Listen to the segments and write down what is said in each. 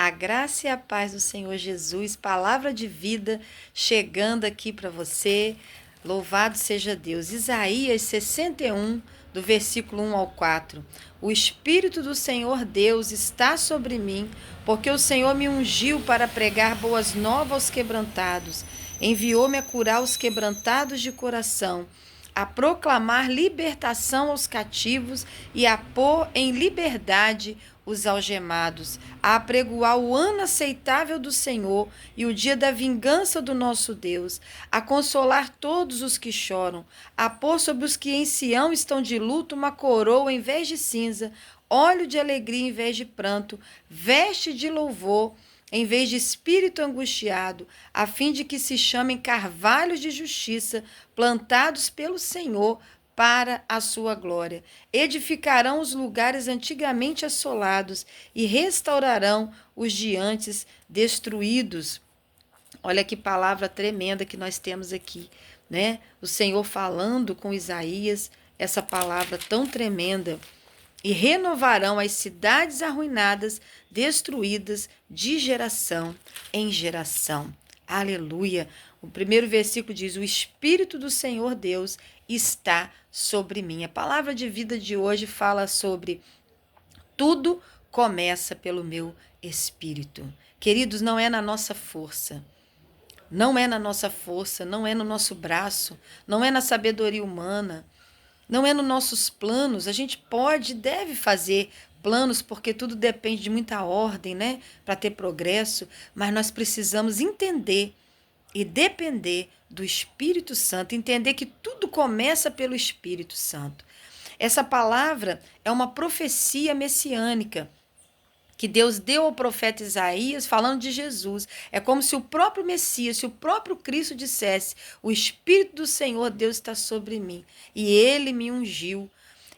A graça e a paz do Senhor Jesus, palavra de vida chegando aqui para você. Louvado seja Deus. Isaías 61, do versículo 1 ao 4. O Espírito do Senhor Deus está sobre mim, porque o Senhor me ungiu para pregar boas novas aos quebrantados. Enviou-me a curar os quebrantados de coração, a proclamar libertação aos cativos e a pôr em liberdade os algemados, a apregoar o ano aceitável do Senhor e o dia da vingança do nosso Deus, a consolar todos os que choram, a pôr sobre os que em Sião estão de luto uma coroa em vez de cinza, óleo de alegria em vez de pranto, veste de louvor em vez de espírito angustiado, a fim de que se chamem carvalhos de justiça, plantados pelo Senhor para a sua glória. Edificarão os lugares antigamente assolados e restaurarão os de antes destruídos. Olha que palavra tremenda que nós temos aqui, né? O Senhor falando com Isaías, essa palavra tão tremenda. E renovarão as cidades arruinadas, destruídas de geração em geração. Aleluia. O primeiro versículo diz: o Espírito do Senhor Deus está sobre mim. A palavra de vida de hoje fala sobre tudo começa pelo meu Espírito. Queridos, não é na nossa força. Não é na nossa força, não é no nosso braço, não é na sabedoria humana. Não é nos nossos planos. A gente pode e deve fazer planos, porque tudo depende de muita ordem, né? Para ter progresso. Mas nós precisamos entender e depender do Espírito Santo. Entender que tudo começa pelo Espírito Santo. Essa palavra é uma profecia messiânica que Deus deu ao profeta Isaías falando de Jesus. É como se o próprio Messias, se o próprio Cristo dissesse: o Espírito do Senhor Deus está sobre mim e ele me ungiu.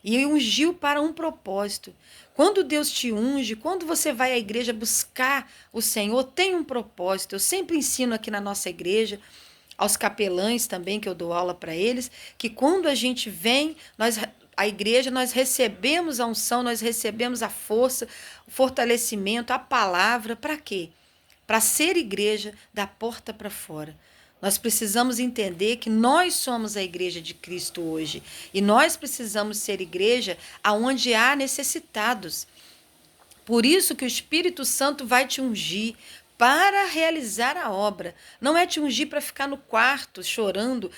E ungiu para um propósito. Quando Deus te unge, quando você vai à igreja buscar o Senhor, tem um propósito. Eu sempre ensino aqui na nossa igreja, aos capelães também, que eu dou aula para eles, que quando a gente vem, a igreja, nós recebemos a unção, nós recebemos a força, o fortalecimento, a palavra. Para quê? Para ser igreja da porta para fora. Nós precisamos entender que nós somos a igreja de Cristo hoje. E nós precisamos ser igreja aonde há necessitados. Por isso que o Espírito Santo vai te ungir para realizar a obra. Não é te ungir para ficar no quarto chorando,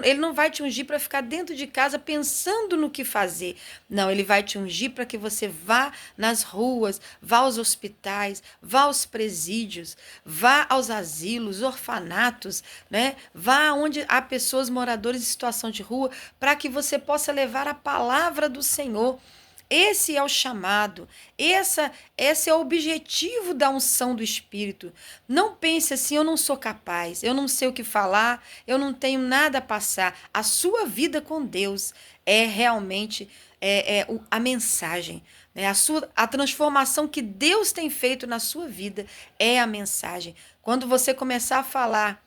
ele não vai te ungir para ficar dentro de casa pensando no que fazer. Não, ele vai te ungir para que você vá nas ruas, vá aos hospitais, vá aos presídios, vá aos asilos, orfanatos, né? Vá onde há pessoas moradores em situação de rua, para que você possa levar a palavra do Senhor. Esse é o chamado, esse é o objetivo da unção do Espírito. Não pense assim: eu não sou capaz, eu não sei o que falar, eu não tenho nada a passar. A sua vida com Deus é realmente a mensagem. Né? A transformação que Deus tem feito na sua vida é a mensagem. Quando você começar a falar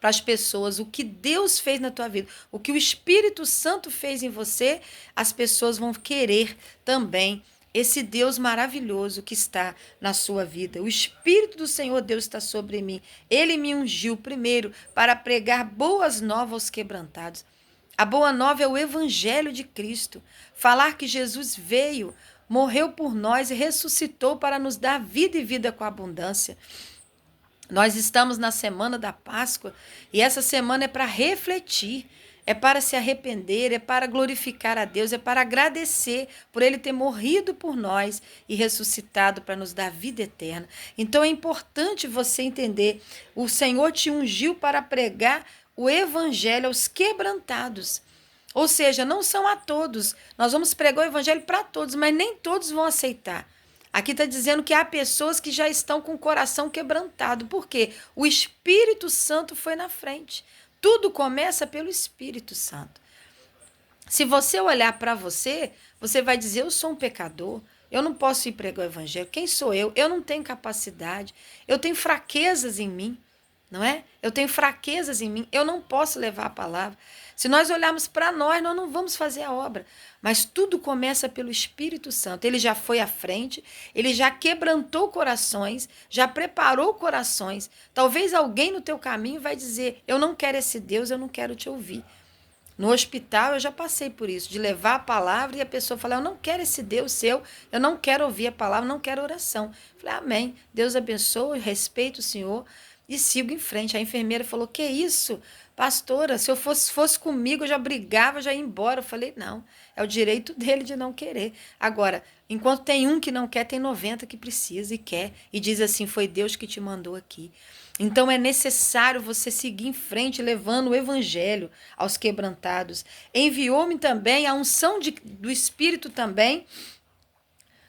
para as pessoas o que Deus fez na tua vida, o que o Espírito Santo fez em você, as pessoas vão querer também esse Deus maravilhoso que está na sua vida. O Espírito do Senhor Deus está sobre mim. Ele me ungiu primeiro para pregar boas novas aos quebrantados. A boa nova é o Evangelho de Cristo. Falar que Jesus veio, morreu por nós e ressuscitou para nos dar vida e vida com abundância. Nós estamos na semana da Páscoa e essa semana é para refletir, é para se arrepender, é para glorificar a Deus, é para agradecer por Ele ter morrido por nós e ressuscitado para nos dar vida eterna. Então é importante você entender, o Senhor te ungiu para pregar o Evangelho aos quebrantados. Ou seja, não são a todos. Nós vamos pregar o Evangelho para todos, mas nem todos vão aceitar. Aqui está dizendo que há pessoas que já estão com o coração quebrantado. Por quê? O Espírito Santo foi na frente. Tudo começa pelo Espírito Santo. Se você olhar para você, você vai dizer: eu sou um pecador, eu não posso ir pregar o Evangelho. Quem sou eu? Eu não tenho capacidade, eu tenho fraquezas em mim. não é? Eu tenho fraquezas em mim, eu não posso levar a palavra. Se nós olharmos para nós não vamos fazer a obra. Mas tudo começa pelo Espírito Santo. Ele já foi à frente, ele já quebrantou corações, já preparou corações. Talvez alguém no teu caminho vai dizer: eu não quero esse Deus, eu não quero te ouvir. No hospital eu já passei por isso, de levar a palavra e a pessoa falar: eu não quero esse Deus seu, eu não quero ouvir a palavra, não quero oração. Eu falei: amém, Deus abençoe, respeito o Senhor e sigo em frente. A enfermeira falou: que isso, pastora, se eu fosse comigo eu já brigava, já ia embora. Eu falei: não, é o direito dele de não querer. Agora, enquanto tem um que não quer, tem 90 que precisa e quer. E diz assim: foi Deus que te mandou aqui. Então é necessário você seguir em frente, levando o evangelho aos quebrantados. Enviou-me também, a unção do Espírito também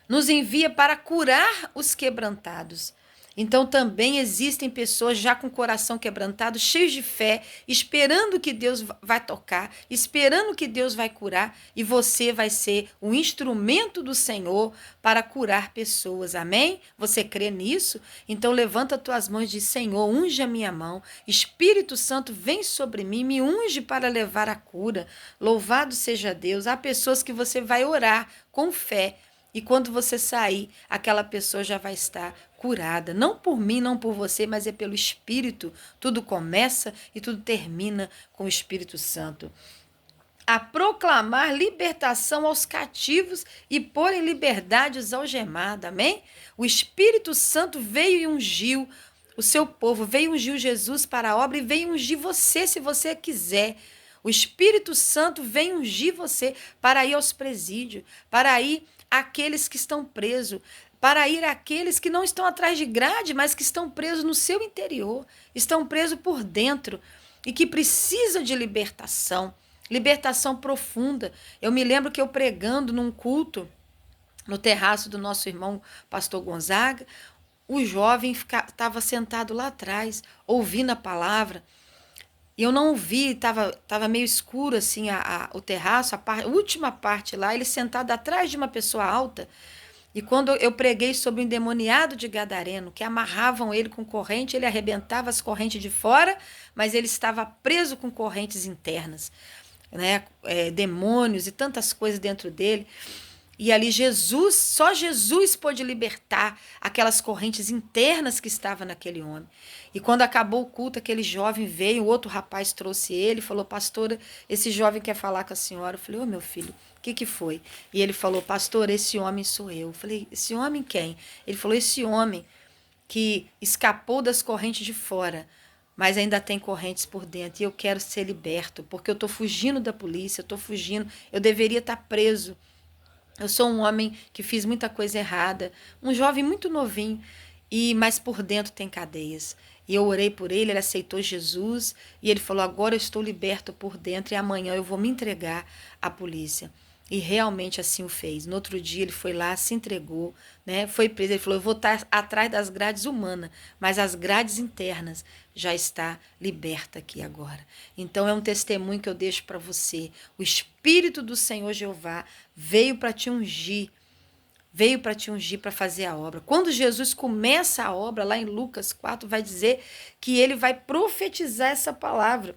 nos envia para curar os quebrantados. Então também existem pessoas já com o coração quebrantado, cheios de fé, esperando que Deus vai tocar, esperando que Deus vai curar, e você vai ser o instrumento do Senhor para curar pessoas. Amém? Você crê nisso? Então levanta tuas mãos e diz: Senhor, unge a minha mão. Espírito Santo, vem sobre mim, me unge para levar a cura. Louvado seja Deus. Há pessoas que você vai orar com fé, e quando você sair, aquela pessoa já vai estar curada. Não por mim, não por você, mas é pelo Espírito. Tudo começa e tudo termina com o Espírito Santo. A proclamar libertação aos cativos e pôr em liberdade os algemados. Amém? O Espírito Santo veio e ungiu o seu povo, veio ungir Jesus para a obra e veio ungir você, se você quiser. O Espírito Santo vem ungir você para ir aos presídios, para ir àqueles que estão presos, para ir àqueles que não estão atrás de grade, mas que estão presos no seu interior, estão presos por dentro e que precisam de libertação, libertação profunda. Eu me lembro que eu pregando num culto, no terraço do nosso irmão pastor Gonzaga, o jovem estava sentado lá atrás, ouvindo a palavra. E eu não ouvi, tava meio escuro assim o terraço, a última parte lá, ele sentado atrás de uma pessoa alta. E quando eu preguei sobre o endemoniado de Gadareno, que amarravam ele com corrente, ele arrebentava as correntes de fora, mas ele estava preso com correntes internas, né? Demônios e tantas coisas dentro dele. E ali Jesus, só Jesus pôde libertar aquelas correntes internas que estavam naquele homem. E quando acabou o culto, aquele jovem veio, o outro rapaz trouxe ele, falou: pastora, esse jovem quer falar com a senhora. Eu falei: ô meu filho, o que foi? E ele falou: pastor, esse homem sou eu. Eu falei: esse homem quem? Ele falou: esse homem que escapou das correntes de fora, mas ainda tem correntes por dentro, e eu quero ser liberto, porque eu estou fugindo da polícia, eu estou fugindo, eu deveria estar preso. Eu sou um homem que fiz muita coisa errada, um jovem muito novinho, mas por dentro tem cadeias. E eu orei por ele, ele aceitou Jesus, e ele falou: agora eu estou liberto por dentro, e amanhã eu vou me entregar à polícia. E realmente assim o fez. No outro dia ele foi lá, se entregou, né? Foi preso. Ele falou: eu vou estar atrás das grades humanas, mas as grades internas já está liberta aqui agora. Então é um testemunho que eu deixo para você. O Espírito do Senhor Jeová veio para te ungir. Veio para te ungir para fazer a obra. Quando Jesus começa a obra, lá em Lucas 4, vai dizer que ele vai profetizar essa palavra.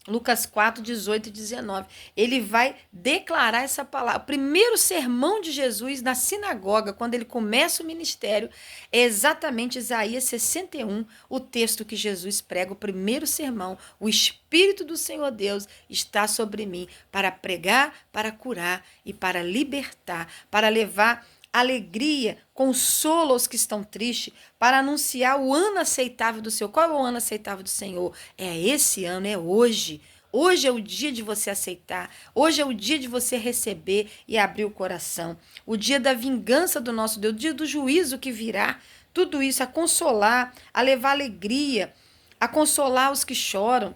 Lucas 4, 18 e 19. Ele vai declarar essa palavra. O primeiro sermão de Jesus na sinagoga, quando ele começa o ministério, é exatamente Isaías 61, o texto que Jesus prega, o primeiro sermão. O Espírito do Senhor Deus está sobre mim para pregar, para curar e para libertar, para levar alegria, consolo aos que estão tristes, para anunciar o ano aceitável do Senhor. Qual é o ano aceitável do Senhor? É esse ano, é hoje. Hoje é o dia de você aceitar. Hoje é o dia de você receber e abrir o coração. O dia da vingança do nosso Deus, o dia do juízo que virá. Tudo isso a consolar, a levar alegria, a consolar os que choram,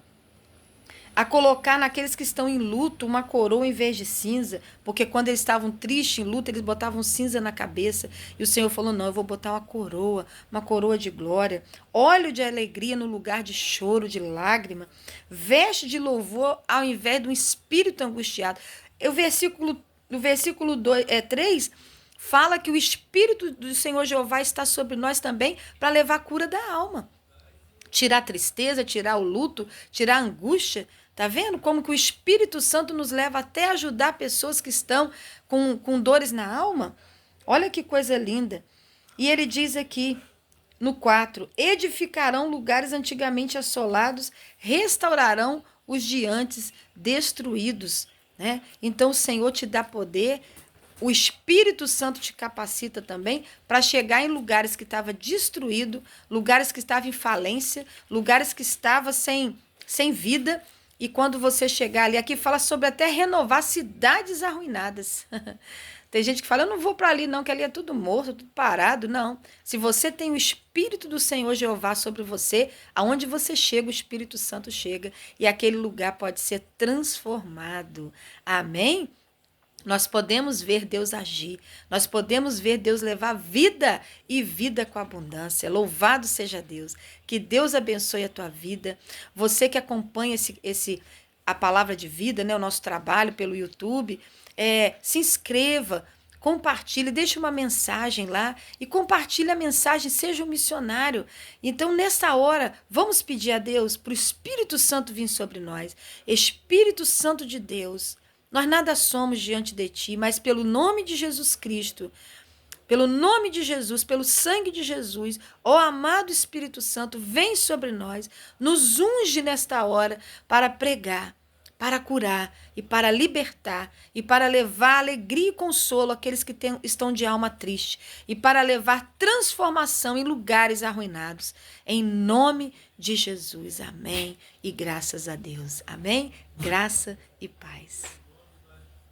a colocar naqueles que estão em luto uma coroa em vez de cinza, porque quando eles estavam tristes, em luto, eles botavam cinza na cabeça, e o Senhor falou: não, eu vou botar uma coroa de glória, óleo de alegria no lugar de choro, de lágrima, veste de louvor ao invés de um espírito angustiado. O versículo 3 fala que o Espírito do Senhor Jeová está sobre nós também para levar a cura da alma. tirar a tristeza, tirar o luto, tirar a angústia. Tá vendo como que o Espírito Santo nos leva até a ajudar pessoas que estão com dores na alma? Olha que coisa linda. E ele diz aqui no 4, edificarão lugares antigamente assolados, restaurarão os de antes destruídos, né? Então o Senhor te dá poder, o Espírito Santo te capacita também para chegar em lugares que estavam destruídos, lugares que estavam em falência, lugares que estavam sem vida. E quando você chegar ali, aqui fala sobre até renovar cidades arruinadas. Tem gente que fala, eu não vou para ali não, que ali é tudo morto, tudo parado. Não. Se você tem o Espírito do Senhor Jeová sobre você, aonde você chega, o Espírito Santo chega. E aquele lugar pode ser transformado. Amém? Nós podemos ver Deus agir, nós podemos ver Deus levar vida e vida com abundância. Louvado seja Deus. Que Deus abençoe a tua vida. Você que acompanha a palavra de vida, né, o nosso trabalho pelo YouTube, se inscreva, compartilhe, deixe uma mensagem lá e compartilhe a mensagem, seja um missionário. Então, nessa hora, vamos pedir a Deus para o Espírito Santo vir sobre nós. Espírito Santo de Deus, nós nada somos diante de ti, mas pelo nome de Jesus Cristo, pelo nome de Jesus, pelo sangue de Jesus, ó amado Espírito Santo, vem sobre nós, nos unge nesta hora para pregar, para curar e para libertar e para levar alegria e consolo àqueles que estão de alma triste e para levar transformação em lugares arruinados. Em nome de Jesus. Amém. E graças a Deus. Amém. Graça e paz.